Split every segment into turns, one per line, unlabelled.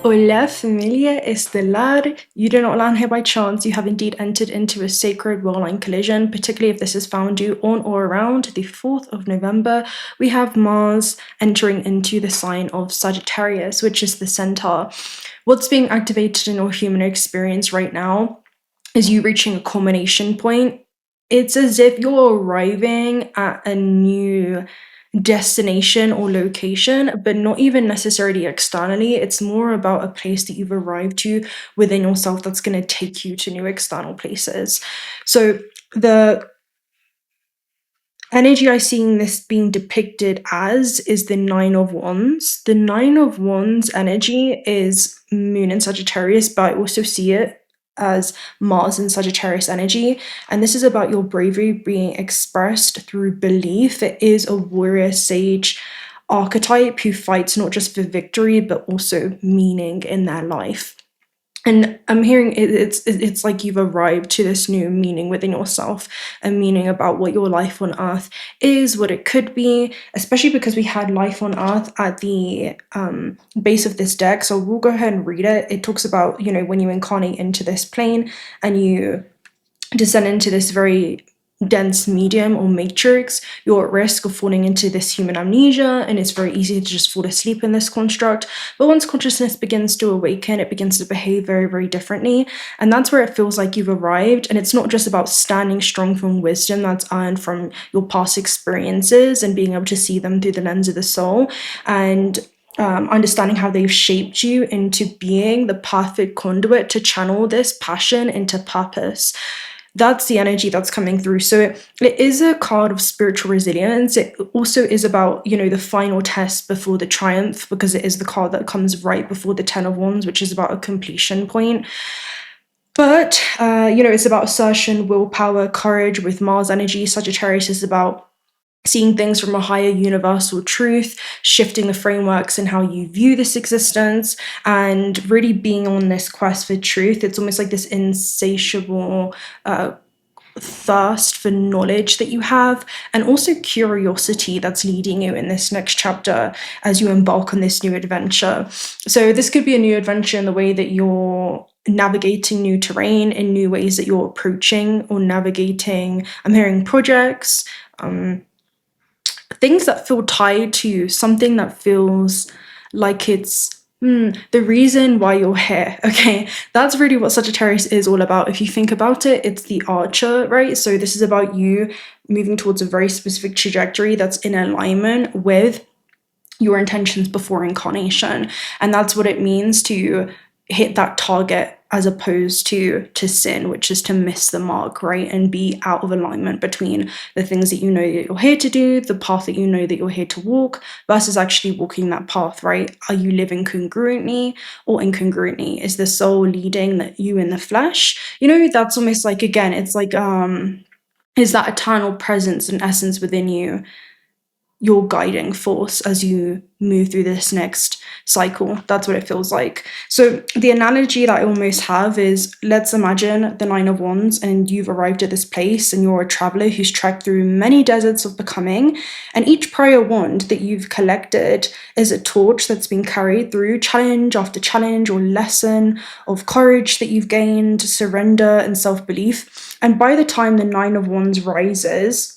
Hola, familia estelar. You do not land here by chance. You have indeed entered into a sacred well-aligned collision, particularly if this has found you on or around the 4th of November. We have Mars entering into the sign of Sagittarius, which is the centaur. What's being activated in your human experience right now is you reaching a culmination point. It's as if you're arriving at a new destination or location, but not even necessarily externally. It's more about a place that you've arrived to within yourself that's going to take you to new external places. So the energy I see this being depicted as is the Nine of Wands. The Nine of Wands energy is Moon in Sagittarius, but I also see it as Mars in Sagittarius energy. And this is about your bravery being expressed through belief. It is a warrior sage archetype who fights not just for victory, but also meaning in their life. And I'm hearing it's like you've arrived to this new meaning within yourself, a meaning about what your life on earth is, what it could be, especially because we had life on earth at the base of this deck. So we'll go ahead and read it. It talks about, when you incarnate into this plane and you descend into this very dense medium or matrix, you're at risk of falling into this human amnesia, and it's very easy to just fall asleep in this construct. But once consciousness begins to awaken, it begins to behave very, very differently, and that's where it feels like you've arrived. And it's not just about standing strong from wisdom that's earned from your past experiences and being able to see them through the lens of the soul, and understanding how they've shaped you into being the perfect conduit to channel this passion into purpose. That's the energy that's coming through. So it is a card of spiritual resilience. It also is about, the final test before the triumph, because it is the card that comes right before the Ten of Wands, which is about a completion point. But, it's about assertion, willpower, courage with Mars energy. Sagittarius is about seeing things from a higher universal truth, shifting the frameworks and how you view this existence, and really being on this quest for truth. It's almost like this insatiable thirst for knowledge that you have, and also curiosity that's leading you in this next chapter as you embark on this new adventure. So this could be a new adventure in the way that you're navigating new terrain, in new ways that you're approaching or navigating, I'm hearing projects, things that feel tied to something that feels like it's the reason why you're here. Okay, that's really what Sagittarius is all about. If you think about it, it's the archer, right? So this is about you moving towards a very specific trajectory that's in alignment with your intentions before incarnation. And that's what it means to hit that target, as opposed to sin, which is to miss the mark, right? And be out of alignment between the things that you know that you're here to do, the path that you know that you're here to walk, versus actually walking that path, right? Are you living congruently or incongruently? Is the soul leading that you in the flesh? That's almost like, again, it's like, is that eternal presence and essence within you your guiding force as you move through this next cycle? That's what it feels like. So the analogy that I almost have is, let's imagine the Nine of Wands and you've arrived at this place and you're a traveler who's trekked through many deserts of becoming, and each prior wand that you've collected is a torch that's been carried through challenge after challenge or lesson of courage that you've gained, surrender and self-belief. And by the time the Nine of Wands rises,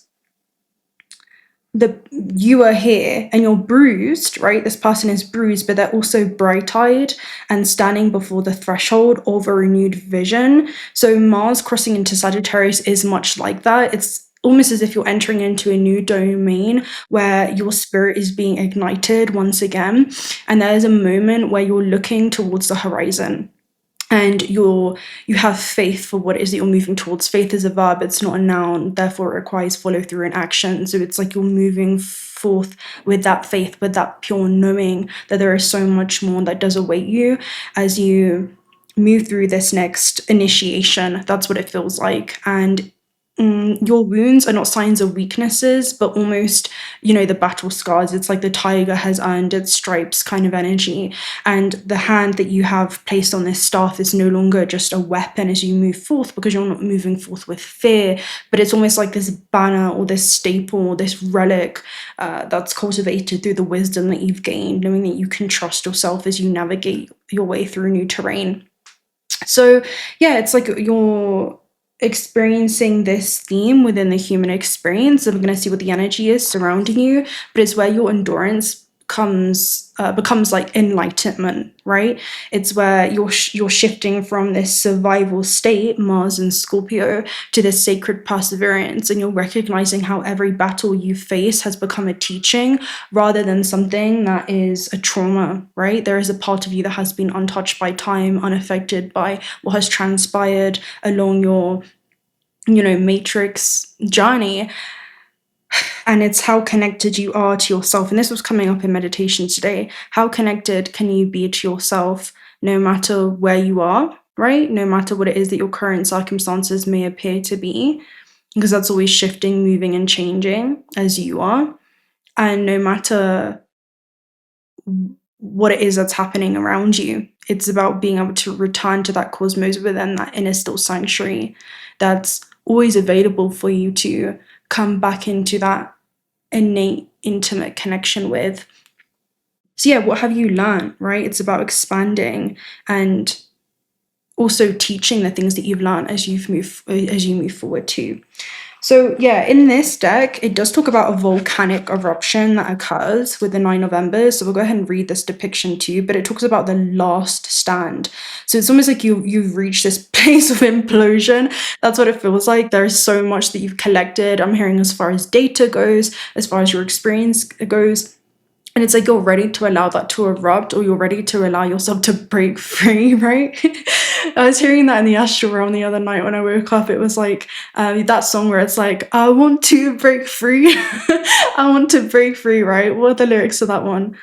you are here and you're bruised, right? This person is bruised, but they're also bright-eyed and standing before the threshold of a renewed vision. So Mars crossing into Sagittarius is much like that. It's almost as if you're entering into a new domain where your spirit is being ignited once again, and there's a moment where you're looking towards the horizon. And you have faith for what it is that you're moving towards. Faith is a verb, it's not a noun, therefore it requires follow through and action. So it's like you're moving forth with that faith, with that pure knowing that there is so much more that does await you as you move through this next initiation. That's what it feels like. And your wounds are not signs of weaknesses, but almost, the battle scars. It's like the tiger has earned its stripes kind of energy. And the hand that you have placed on this staff is no longer just a weapon as you move forth, because you're not moving forth with fear, but it's almost like this banner or this staple or this relic that's cultivated through the wisdom that you've gained, knowing that you can trust yourself as you navigate your way through new terrain. So yeah, it's like you're experiencing this theme within the human experience, and we're going to see what the energy is surrounding you, but it's where your endurance becomes like enlightenment, right? It's where you're shifting from this survival state, Mars and Scorpio, to this sacred perseverance, and you're recognizing how every battle you face has become a teaching rather than something that is a trauma, right? There is a part of you that has been untouched by time, unaffected by what has transpired along your matrix journey. And it's how connected you are to yourself. And this was coming up in meditation today. How connected can you be to yourself no matter where you are, right? No matter what it is that your current circumstances may appear to be, because that's always shifting, moving, and changing as you are. And no matter what it is that's happening around you, it's about being able to return to that cosmos within, that inner still sanctuary that's always available for you to come back into that innate, intimate connection with. So yeah, what have you learned, right? It's about expanding and also teaching the things that you've learned as you move forward too. So yeah, in this deck, it does talk about a volcanic eruption that occurs with the 9 of Embers. So we'll go ahead and read this depiction too, but it talks about the last stand. So it's almost like you've reached this place of implosion. That's what it feels like. There's so much that you've collected. I'm hearing as far as data goes, as far as your experience goes. And it's like you're ready to allow that to erupt, or you're ready to allow yourself to break free, right? I was hearing that in the astral realm the other night when I woke up. It was like that song where it's like, I want to break free. I want to break free, right? What are the lyrics to that one?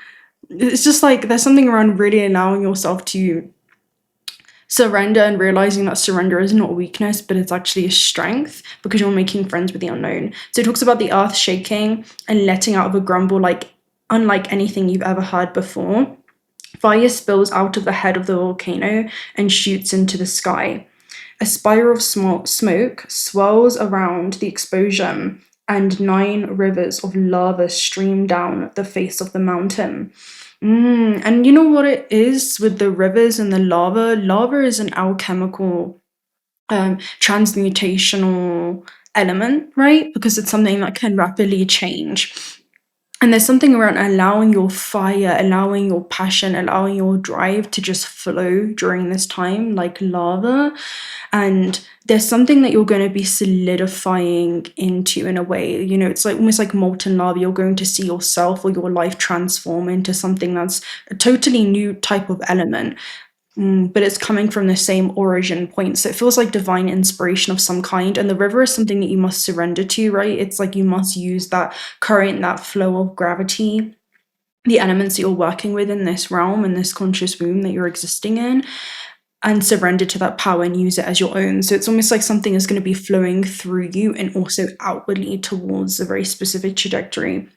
It's just like there's something around really allowing yourself to surrender and realizing that surrender is not weakness, but it's actually a strength, because you're making friends with the unknown. So it talks about the earth shaking and letting out of a grumble, like unlike anything you've ever heard before. Fire spills out of the head of the volcano and shoots into the sky. A spiral of smoke swirls around the explosion, and 9 rivers of lava stream down the face of the mountain. And you know what it is with the rivers and the lava? Lava is an alchemical, transmutational element, right? Because it's something that can rapidly change. And there's something around allowing your fire, allowing your passion, allowing your drive to just flow during this time like lava. And there's something that you're going to be solidifying into in a way. It's like almost like molten lava. You're going to see yourself or your life transform into something that's a totally new type of element. But it's coming from the same origin point. So it feels like divine inspiration of some kind. And the river is something that you must surrender to, right? It's like you must use that current, that flow of gravity, the elements that you're working with in this realm, in this conscious womb that you're existing in, and surrender to that power and use it as your own. So it's almost like something is going to be flowing through you and also outwardly towards a very specific trajectory.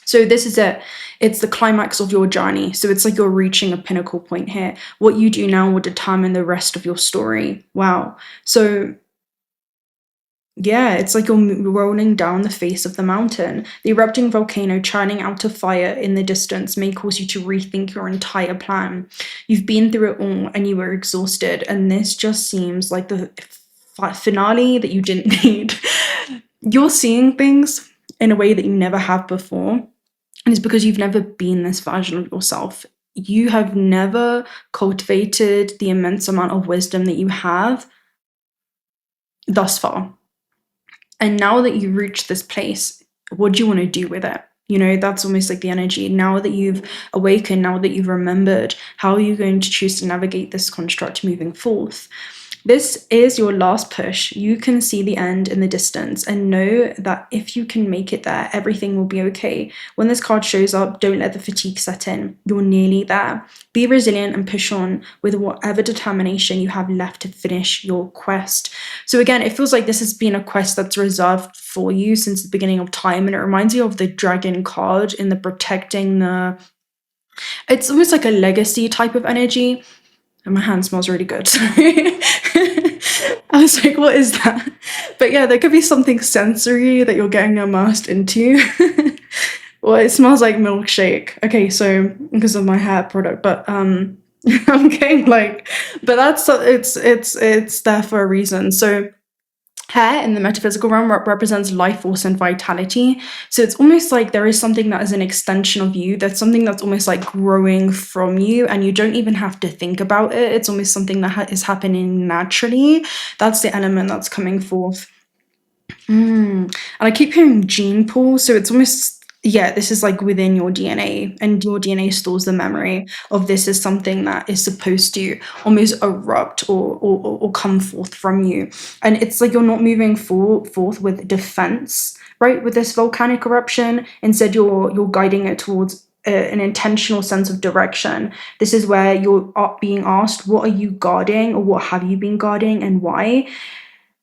So this is it. It's the climax of your journey. So it's like you're reaching a pinnacle point here. What you do now will determine the rest of your story. Wow. So yeah, it's like you're rolling down the face of the mountain. The erupting volcano churning out of fire in the distance may cause you to rethink your entire plan. You've been through it all and you were exhausted, and this just seems like the finale that you didn't need. You're seeing things in a way that you never have before. And it's because you've never been this version of yourself. You have never cultivated the immense amount of wisdom that you have thus far. And now that you've reached this place, what do you want to do with it? That's almost like the energy. Now that you've awakened, now that you've remembered, how are you going to choose to navigate this construct moving forth? This is your last push. You can see the end in the distance and know that if you can make it there, everything will be okay. When this card shows up, don't let the fatigue set in. You're nearly there. Be resilient and push on with whatever determination you have left to finish your quest. So again, it feels like this has been a quest that's reserved for you since the beginning of time, and it reminds you of the dragon card in the protecting the... It's almost like a legacy type of energy. And my hand smells really good. Sorry. I was like, what is that? But yeah, there could be something sensory that you're getting immersed into. Well, it smells like milkshake. Okay, so because of my hair product, but I'm getting like, but that's it's there for a reason. So hair in the metaphysical realm represents life force and vitality. So it's almost like there is something that is an extension of you. There's something that's almost like growing from you, and you don't even have to think about it. It's almost something that is happening naturally. That's the element that's coming forth. And I keep hearing gene pool, so it's almost, yeah, this is like within your DNA, and your DNA stores the memory of this as something that is supposed to almost erupt or come forth from you. And it's like you're not moving forth with defense, right? With this volcanic eruption, instead you're guiding it towards an intentional sense of direction. This is where you're being asked, what are you guarding, or what have you been guarding, and why?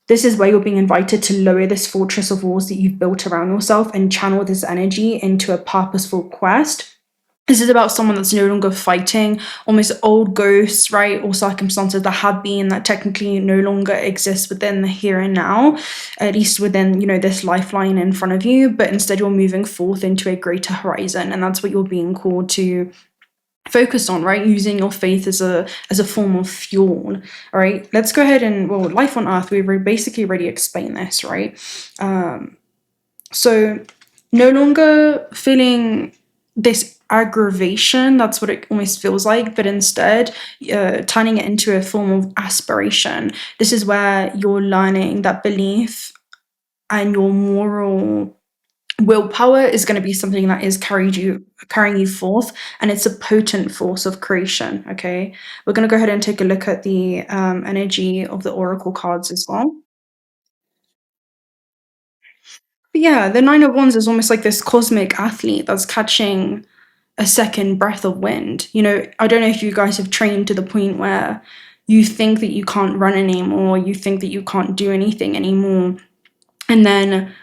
This is where you're being invited to lower this fortress of walls that you've built around yourself and channel this energy into a purposeful quest. This is about someone that's no longer fighting almost old ghosts, right? Or circumstances that have been, that technically no longer exist within the here and now, at least within, this lifeline in front of you, but instead you're moving forth into a greater horizon. And that's what you're being called to focus on, right? Using your faith as a form of fuel. All right, let's go ahead and, well, life on earth, we've basically already explained this, right? So no longer feeling this aggravation, that's what it almost feels like, but instead turning it into a form of aspiration. This is where you're learning that belief and your moral willpower is going to be something that is carrying you forth, and it's a potent force of creation. Okay, we're going to go ahead and take a look at the energy of the oracle cards as well. But yeah, the Nine of Wands is almost like this cosmic athlete that's catching a second breath of wind. I don't know if you guys have trained to the point where you think that you can't run anymore, you think that you can't do anything anymore, and then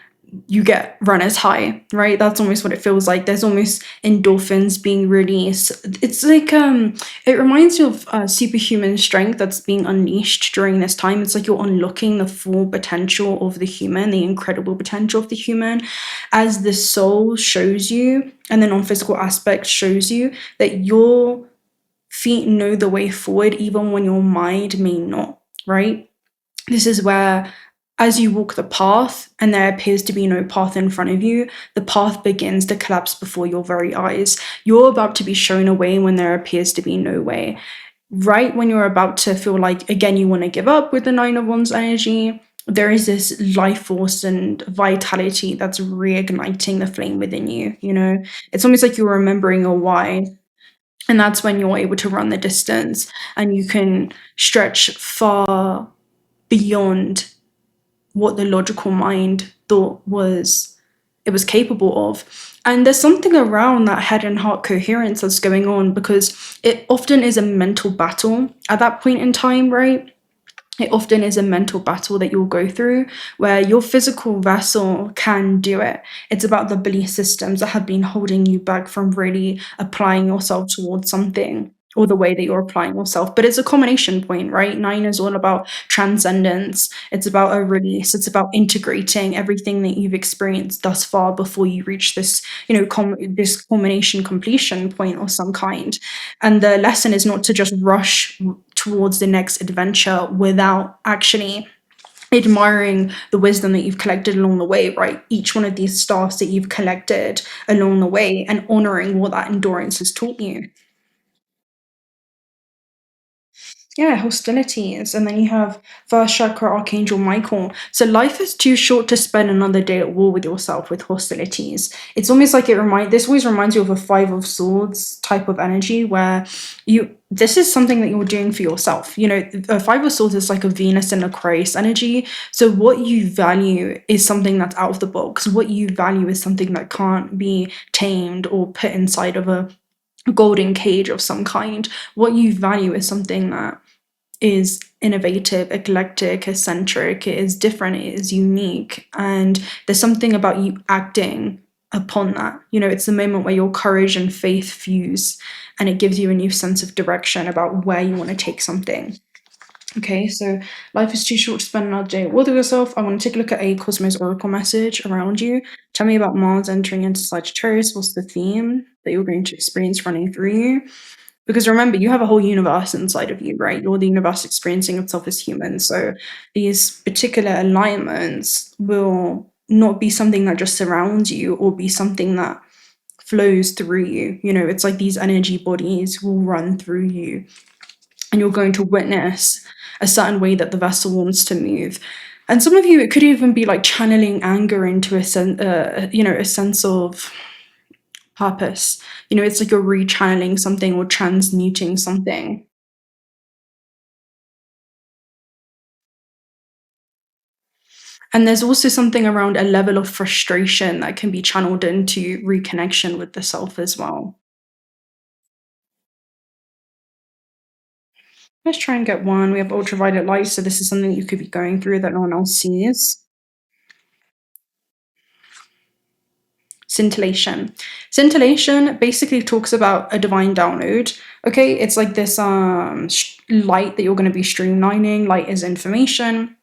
you get runner's high, right? That's almost what it feels like. There's almost endorphins being released. It's like it reminds you of superhuman strength that's being unleashed during this time. It's like you're unlocking the full potential of the human, the incredible potential of the human, as the soul shows you, and the non-physical aspect shows you that your feet know the way forward even when your mind may not, right? This is where, as you walk the path and there appears to be no path in front of you, the path begins to collapse before your very eyes. You're about to be shown a way when there appears to be no way. Right when you're about to feel like, again, you want to give up with the Nine of Wands energy, there is this life force and vitality that's reigniting the flame within you. It's almost like you're remembering your why. And that's when you're able to run the distance and you can stretch far beyond what the logical mind thought it was capable of. And there's something around that head and heart coherence that's going on, because it often is a mental battle at that point in time, right? It often is a mental battle that you'll go through where your physical vessel can do it. It's about the belief systems that have been holding you back from really applying yourself towards something, or the way that you're applying yourself. But it's a combination point, right? 9 is all about transcendence. It's about a release. It's about integrating everything that you've experienced thus far before you reach this, this culmination, completion point of some kind. And the lesson is not to just rush towards the next adventure without actually admiring the wisdom that you've collected along the way, right? Each one of these staffs that you've collected along the way, and honoring what that endurance has taught you. Yeah, hostilities. And then you have first chakra Archangel Michael. So life is too short to spend another day at war with yourself with hostilities. It's almost like this always reminds you of a Five of Swords type of energy, where this is something that you're doing for yourself. You know, Five of Swords is like a Venus and Aquarius energy. So what you value is something that's out of the box. What you value is something that can't be tamed or put inside of a golden cage of some kind. What you value is something that is innovative, eclectic, eccentric, it is different, it is unique. And there's something about you acting upon that. You know, it's the moment where your courage and faith fuse and it gives you a new sense of direction about where you want to take something. Okay, so life is too short to spend another day with yourself. I want to take a look at a Cosmos Oracle message around you. Tell me about Mars entering into Sagittarius. What's the theme that you're going to experience running through you? Because remember, you have a whole universe inside of you, right? You're the universe experiencing itself as human. So these particular alignments will not be something that just surrounds you or be something that flows through you. You know, it's like these energy bodies will run through you and you're going to witness a certain way that the vessel wants to move. And some of you, it could even be like channeling anger into a sense of purpose. You know, it's like you're rechanneling something or transmuting something. And there's also something around a level of frustration that can be channeled into reconnection with the self as well. Let's try and get one. We have ultraviolet light, so this is something you could be going through that no one else sees. Scintillation. Scintillation basically talks about a divine download. Okay, it's like this light that you're going to be streamlining. Light is information.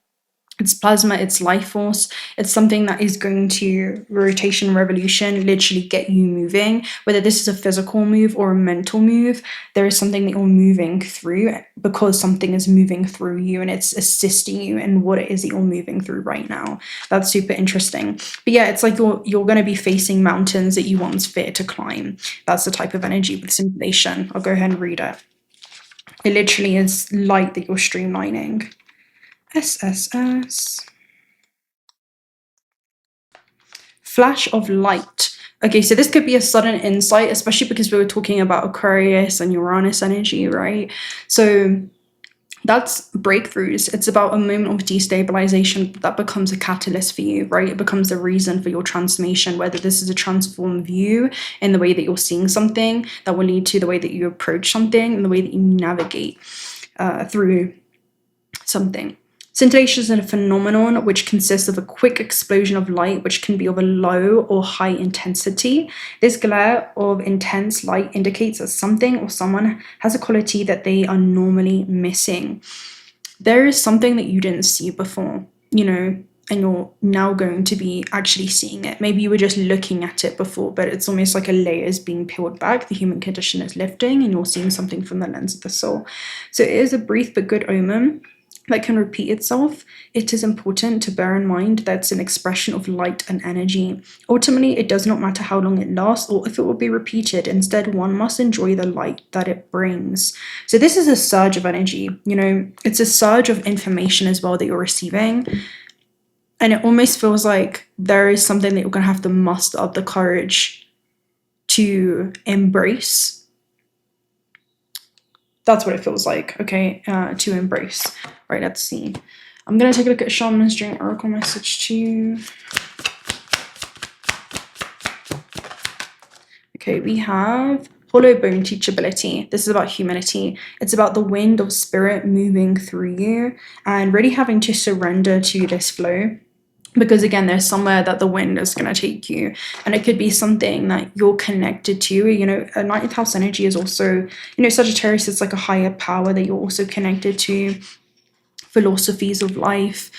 It's plasma, it's life force. It's something that is going to rotation, revolution, literally get you moving. Whether this is a physical move or a mental move, there is something that you're moving through because something is moving through you and it's assisting you in what it is that you're moving through right now. That's super interesting. But yeah, it's like you're going to be facing mountains that you once feared to climb. That's the type of energy with scintillation. I'll go ahead and read it. It literally is light that you're streamlining. SSS. Flash of light. Okay, so this could be a sudden insight, especially because we were talking about Aquarius and Uranus energy, right? So that's breakthroughs. It's about a moment of destabilization that becomes a catalyst for you, right? It becomes a reason for your transformation, whether this is a transformed view in the way that you're seeing something that will lead to the way that you approach something and the way that you navigate through something. Scintillation is a phenomenon which consists of a quick explosion of light, which can be of a low or high intensity. This glare of intense light indicates that something or someone has a quality that they are normally missing. There is something that you didn't see before, you know, and you're now going to be actually seeing it. Maybe you were just looking at it before, but it's almost like a layer is being peeled back. The human condition is lifting and you're seeing something from the lens of the soul. So it is a brief but good omen that can repeat itself. It is important to bear in mind that it's an expression of light and energy. Ultimately, it does not matter how long it lasts or if it will be repeated. Instead, one must enjoy the light that it brings. So this is a surge of energy, you know, it's a surge of information as well that you're receiving. And it almost feels like there is something that you're going to have to muster up the courage to embrace. That's what it feels like, okay, to embrace. Right, let's see. I'm going to take a look at Shaman's Dream Oracle message too. Okay, we have hollow bone teachability. This is about humility. It's about the wind of spirit moving through you and really having to surrender to this flow. Because again, there's somewhere that the wind is going to take you. And it could be something that you're connected to. You know, a 9th house energy is also, you know, Sagittarius is like a higher power that you're also connected to. Philosophies of life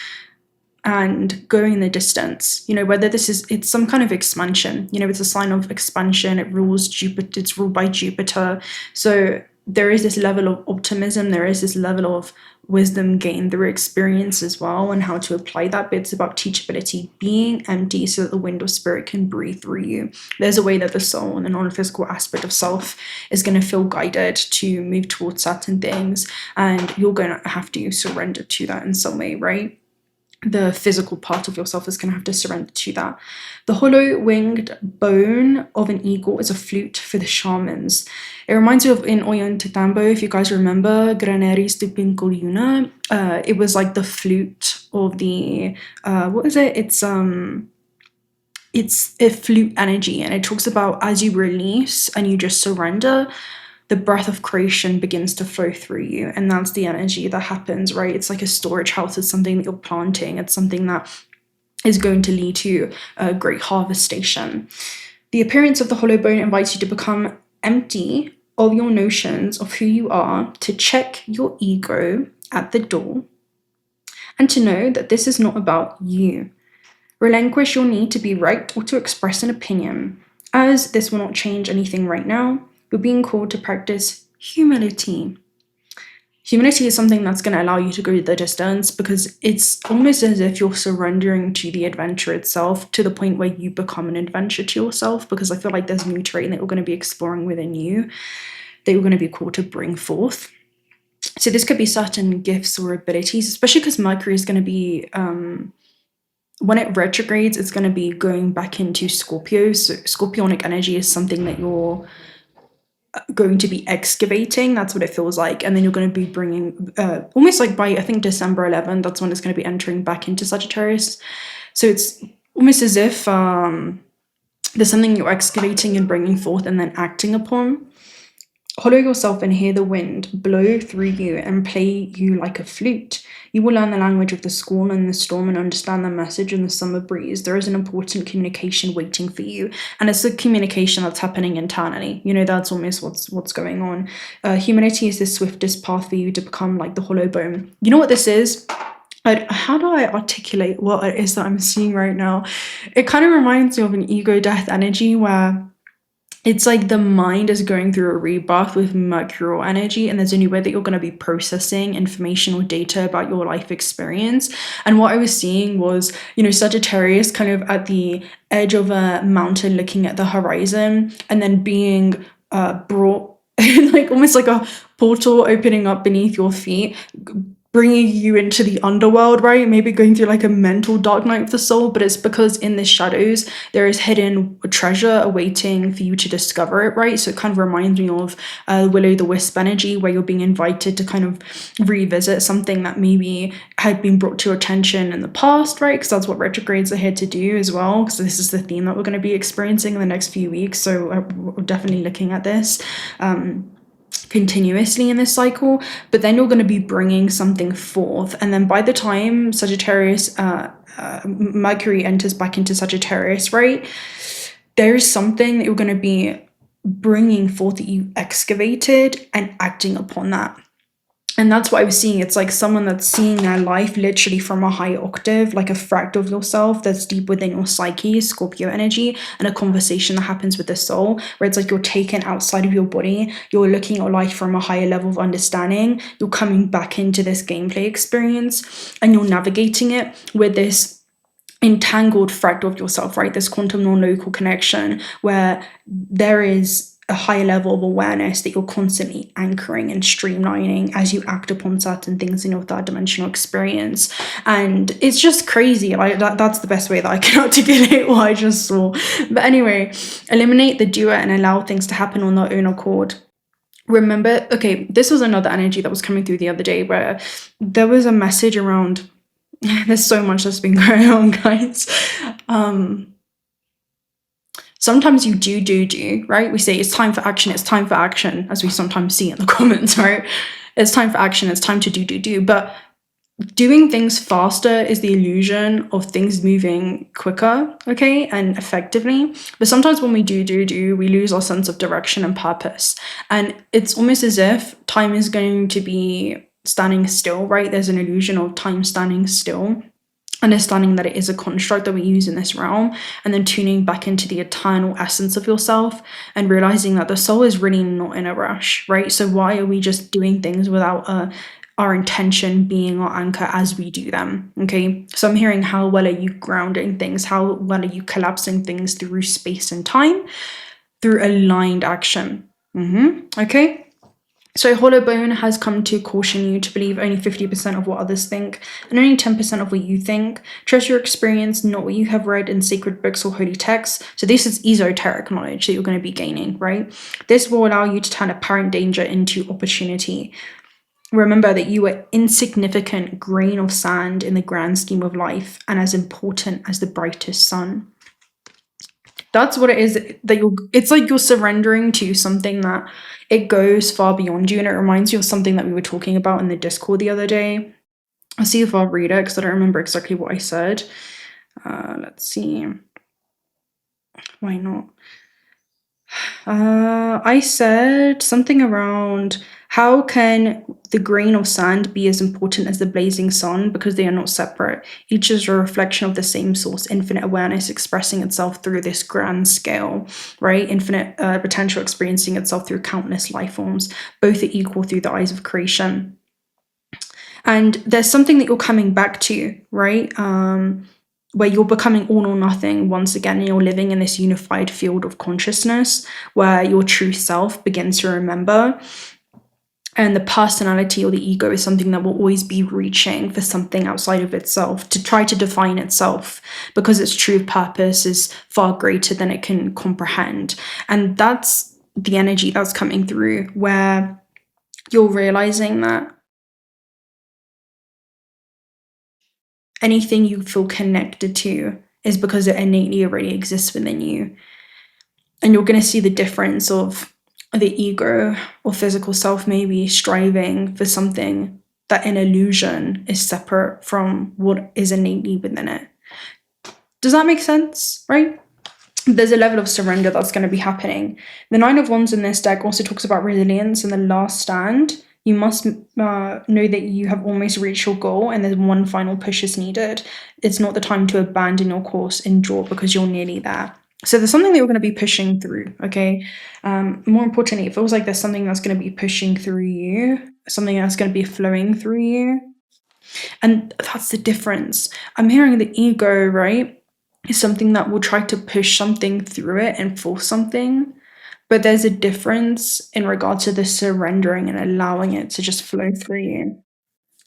and going the distance, you know, whether this is, it's some kind of expansion, you know, it's a sign of expansion. It rules Jupiter, it's ruled by Jupiter. So there is this level of optimism, there is this level of wisdom gained through experience as well and how to apply that. But it's about teachability, being empty so that the wind of spirit can breathe through you. There's a way that the soul and the non-physical aspect of self is going to feel guided to move towards certain things, and you're going to have to surrender to that in some way, right? the physical part of yourself is going to have to surrender to that. The hollow winged bone of an eagle is a flute for the shamans. It reminds me of in Ollantaytambo, if you guys remember, 𝓪𝓭𝓪𝓷𝓬𝓮 𝓪𝓵. It was like the flute of the, what is it? It's a flute energy, and it talks about as you release and you just surrender, the breath of creation begins to flow through you, and that's the energy that happens, right? It's like a storage house. It's something that you're planting. It's something that is going to lead to a great harvestation. The appearance of the hollow bone invites you to become empty of your notions of who you are, to check your ego at the door, and to know that this is not about you. Relinquish your need to be right or to express an opinion, as this will not change anything right now. You're being called to practice humility. Humility is something that's going to allow you to go the distance, because it's almost as if you're surrendering to the adventure itself, to the point where you become an adventure to yourself, because I feel like there's new terrain that you're going to be exploring within you, that you're going to be called to bring forth. So this could be certain gifts or abilities, especially because Mercury is going to be, when it retrogrades, it's going to be going back into Scorpio. So Scorpionic energy is something that you're going to be excavating. That's what it feels like. And then you're going to be bringing, almost like by, I think, December 11th, that's when it's going to be entering back into Sagittarius. So it's almost as if there's something you're excavating and bringing forth and then acting upon. Hollow yourself and hear the wind blow through you and play you like a flute. You will learn the language of the squall and the storm and understand the message in the summer breeze. There is an important communication waiting for you, and it's a communication that's happening internally. You know, that's almost what's going on. Humility is the swiftest path for you to become like the hollow bone. You know what this is? How do I articulate what it is that I'm seeing right now? It kind of reminds me of an ego death energy, where it's like the mind is going through a rebirth with mercurial energy, and there's a new way that you're going to be processing information or data about your life experience. And what I was seeing was, you know, Sagittarius kind of at the edge of a mountain looking at the horizon, and then being brought like almost like a portal opening up beneath your feet, bringing you into the underworld, right? Maybe going through like a mental dark night of the soul, but it's because in the shadows there is hidden treasure awaiting for you to discover it, right? So it kind of reminds me of will-o'-the-wisp energy, where you're being invited to kind of revisit something that maybe had been brought to your attention in the past, right? Because that's what retrogrades are here to do as well, because this is the theme that we're going to be experiencing in the next few weeks. So we're definitely looking at this continuously in this cycle. But then you're going to be bringing something forth, and then by the time Sagittarius Mercury enters back into Sagittarius, right, there's something that you're going to be bringing forth that you excavated and acting upon that. And that's what I was seeing. It's like someone that's seeing their life literally from a higher octave, like a fractal of yourself that's deep within your psyche, Scorpio energy, and a conversation that happens with the soul, where it's like you're taken outside of your body, you're looking at life from a higher level of understanding, you're coming back into this gameplay experience, and you're navigating it with this entangled fractal of yourself, right? This quantum non-local connection, where there is a higher level of awareness that you're constantly anchoring and streamlining as you act upon certain things in your third dimensional experience. And it's just crazy. Like that's the best way that I can articulate what I just saw. But anyway, eliminate the doer and allow things to happen on their own accord. Remember, okay, this was another energy that was coming through the other day, where there was a message around, there's so much that's been going on, guys. Sometimes you do, right? We say it's time for action, as we sometimes see in the comments, right? It's time for action, it's time to do. But doing things faster is the illusion of things moving quicker, okay, and effectively. But sometimes when we do, we lose our sense of direction and purpose. And it's almost as if time is going to be standing still, right? There's an illusion of time standing still. Understanding that it is a construct that we use in this realm, and then tuning back into the eternal essence of yourself and realizing that the soul is really not in a rush, right? So why are we just doing things without our intention being our anchor as we do them, okay? So I'm hearing, how well are you grounding things? How well are you collapsing things through space and time, through aligned action? Okay? So Hollowbone has come to caution you to believe only 50% of what others think and only 10% of what you think. Trust your experience, not what you have read in sacred books or holy texts. So this is esoteric knowledge that you're going to be gaining, right? This will allow you to turn apparent danger into opportunity. Remember that you are insignificant grain of sand in the grand scheme of life and as important as the brightest sun. That's what it is that it's like you're surrendering to something that it goes far beyond you, and it reminds you of something that we were talking about in the Discord the other day. I'll see if I'll read it because I don't remember exactly what I said. Let's see. Why not? I said something around how can the grain of sand be as important as the blazing sun because they are not separate. Each is a reflection of the same source, infinite awareness expressing itself through this grand scale, right? Infinite potential experiencing itself through countless life forms. Both are equal through the eyes of creation. And there's something that you're coming back to, right? Where you're becoming all or nothing once again, and you're living in this unified field of consciousness where your true self begins to remember. And the personality or the ego is something that will always be reaching for something outside of itself to try to define itself because its true purpose is far greater than it can comprehend. And that's the energy that's coming through where you're realizing that anything you feel connected to is because it innately already exists within you. And you're going to see the difference of the ego or physical self maybe striving for something that in illusion is separate from what is innately within it. Does that make sense, right? There's a level of surrender that's going to be happening. The Nine of Wands in this deck also talks about resilience and the last stand. You must know that you have almost reached your goal and there's one final push is needed. It's not the time to abandon your course, endure, because you're nearly there. So there's something that you're going to be pushing through, okay? More importantly, it feels like there's something that's going to be pushing through you, something that's going to be flowing through you. And that's the difference. I'm hearing the ego, right, is something that will try to push something through it and force something. But there's a difference in regard to the surrendering and allowing it to just flow through you.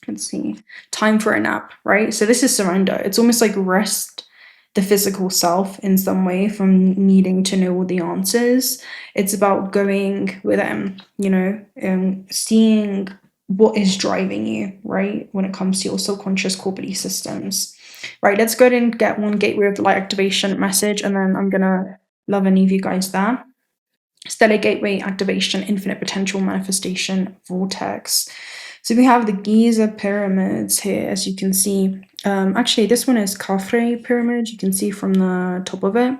Let's see. Time for a nap, right? So this is surrender. It's almost like rest the physical self in some way from needing to know all the answers. It's about going with them, seeing what is driving you, right? When it comes to your subconscious core belief systems. Right, let's go ahead and get one gateway of the light activation message, and then I'm gonna love and leave you guys there. Stellar gateway activation, infinite potential manifestation vortex. So we have the Giza pyramids here, as you can see. Actually, this one is Khafre pyramid. You can see from the top of it.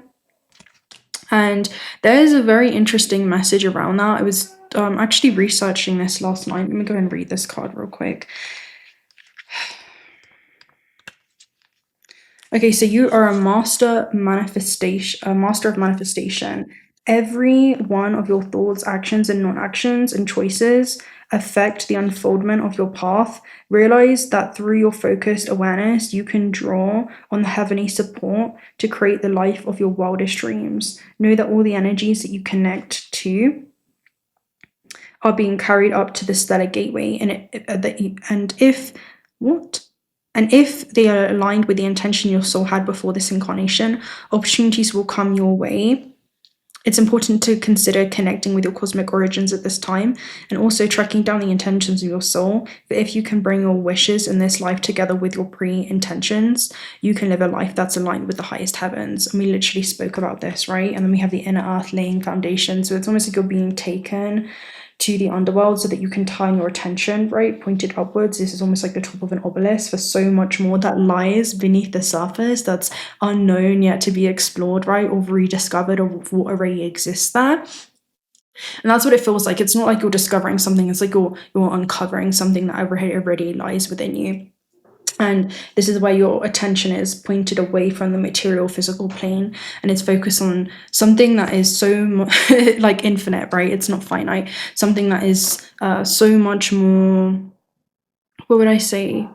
And there is a very interesting message around that. I was actually researching this last night. Let me go and read this card real quick. Okay, so you are a master of manifestation. Every one of your thoughts, actions, and non-actions and choices affect the unfoldment of your path. Realize that through your focused awareness, you can draw on the heavenly support to create the life of your wildest dreams. Know that all the energies that you connect to are being carried up to the stellar gateway, and if they are aligned with the intention your soul had before this incarnation, opportunities will come your way. It's important to consider connecting with your cosmic origins at this time and also tracking down the intentions of your soul. But if you can bring your wishes in this life together with your pre-intentions, you can live a life that's aligned with the highest heavens. And we literally spoke about this, right? And then we have the inner earth laying foundation. So it's almost like you're being taken to the underworld so that you can turn your attention, right, pointed upwards. This is almost like the top of an obelisk for so much more that lies beneath the surface that's unknown yet to be explored, right, or rediscovered, or what already exists there. And that's what it feels like. It's not like you're discovering something, it's like you're uncovering something that already lies within you. And this is where your attention is pointed away from the material physical plane, and it's focused on something that is so like infinite, right? It's not finite. Something that is so much more, what would I say?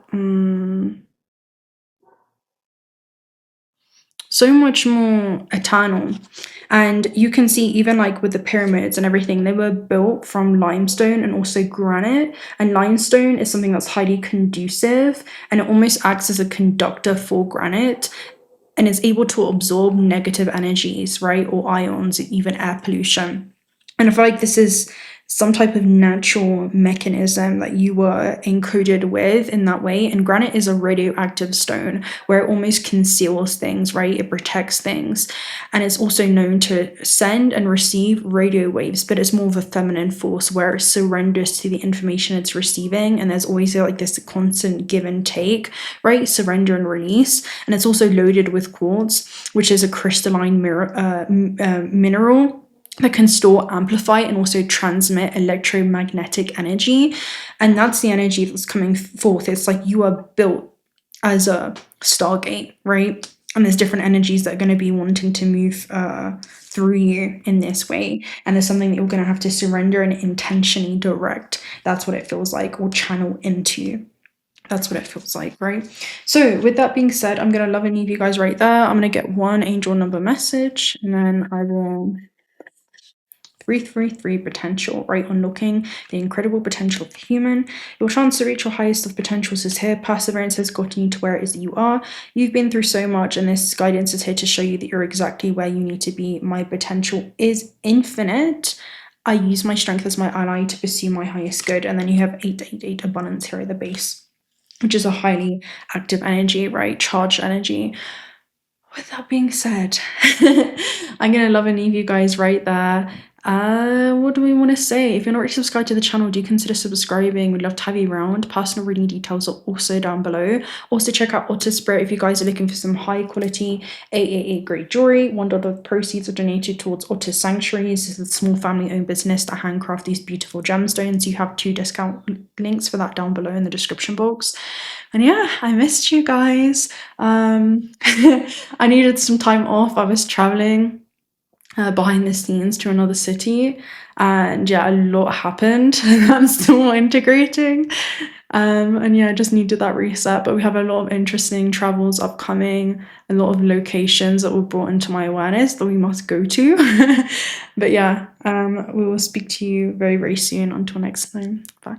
so much more eternal. And you can see even like with the pyramids and everything, they were built from limestone and also granite. And limestone is something that's highly conducive, and it almost acts as a conductor for granite, and is able to absorb negative energies, right? Or ions, even air pollution. And I feel like this is some type of natural mechanism that you were encoded with in that way. And granite is a radioactive stone where it almost conceals things, right? It protects things. And it's also known to send and receive radio waves, but it's more of a feminine force where it surrenders to the information it's receiving. And there's always like this constant give and take, right? Surrender and release. And it's also loaded with quartz, which is a crystalline mineral that can store, amplify, and also transmit electromagnetic energy. And that's the energy that's coming forth. It's like you are built as a stargate, right? And there's different energies that are going to be wanting to move through you in this way. And there's something that you're going to have to surrender and intentionally direct. That's what it feels like, or channel into. That's what it feels like, right? So with that being said, I'm going to love and leave you guys right there. I'm going to get one angel number message, and then I will 333 potential, right? Unlocking the incredible potential of the human. Your chance to reach your highest of potentials is here. Perseverance has gotten you to where it is that you are. You've been through so much, and this guidance is here to show you that you're exactly where you need to be. My potential is infinite. I use my strength as my ally to pursue my highest good. And then you have 888 abundance here at the base, which is a highly active energy, right? Charged energy. With that being said, I'm going to love and leave you guys right there. What do we want to say? If you're not already subscribed to the channel, do consider subscribing. We'd love to have you around. Personal reading details are also down below. Also check out Otter Spirit if you guys are looking for some high quality 888 grade jewelry. $1 of the proceeds are donated towards Otter Sanctuaries. This is a small family owned business that handcraft these beautiful gemstones. You have 2 discount links for that down below in the description box. And yeah, I missed you guys. I needed some time off. I was traveling behind the scenes to another city, and yeah, a lot happened. I'm still integrating, and yeah, I just needed that reset. But we have a lot of interesting travels upcoming, a lot of locations that were brought into my awareness that we must go to. But yeah, we will speak to you very, very soon. Until next time, bye.